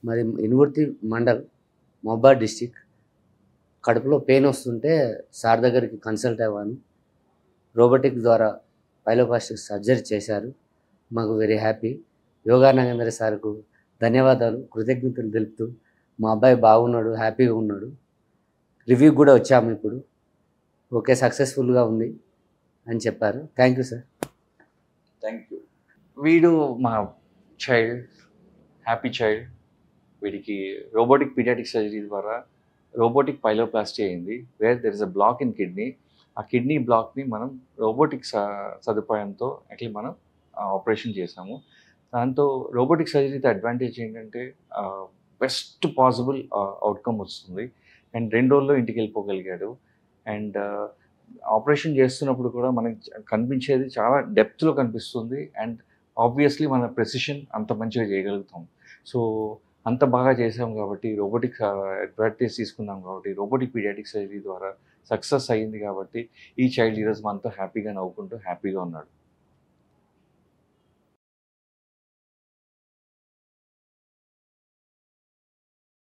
మాది ఇనుగుర్తి మండల్, మహబాద్ డిస్టిక్. కడుపులో పెయిన్ వస్తుంటే సార్ దగ్గరికి కన్సల్ట్ అయ్యాను. రోబోటిక్ ద్వారా పైలోప్లాస్టిక్ సర్జరీ చేశారు. మాకు వెరీ హ్యాపీ. యోగా నాగేంద్ర సార్కు ధన్యవాదాలు, కృతజ్ఞతలు తెలుపుతూ మా అబ్బాయి బాగున్నాడు, హ్యాపీగా ఉన్నాడు. రివ్యూ కూడా వచ్చాము ఇప్పుడు. ఓకే, సక్సెస్ఫుల్గా ఉంది అని చెప్పారు. Thank you sir. Thank you. వీడు మా చైల్డ్, హ్యాపీ చైల్డ్. వీడికి రోబోటిక్ పీడియాటిక్ సర్జరీ ద్వారా రోబోటిక్ పైలోప్లాస్టీ అయింది. Where there is a block in kidney. ఆ కిడ్నీ బ్లాక్ని మనం రోబోటిక్ సదుపాయంతో యాక్చువల్లీ మనం ఆపరేషన్ చేసాము. దాంతో రోబోటిక్ సర్జరీతో అడ్వాంటేజ్ ఏంటంటే బెస్ట్ పాసిబుల్ అవుట్కమ్ వస్తుంది. అండ్ 2 రోజుల్లో ఇంటికి వెళ్ళిపోగలిగాడు. అండ్ ఆపరేషన్ చేస్తున్నప్పుడు కూడా మనకి కనిపించేది చాలా డెప్త్లో కనిపిస్తుంది. అండ్ ఆబ్వియస్లీ మన ప్రెసిషన్ అంత మంచిగా చేయగలుగుతాం. సో అంత బాగా చేసాం కాబట్టి రోబోటిక్ అడ్వాంటేజ్ తీసుకున్నాం కాబట్టి రోబోటిక్ పీడియాటిక్ సర్జరీ ద్వారా సక్సెస్ అయ్యింది కాబట్టి ఈ చైల్డ్ ఈరోజు మనతో హ్యాపీగా నవ్వుకుంటూ హ్యాపీగా ఉన్నాడు.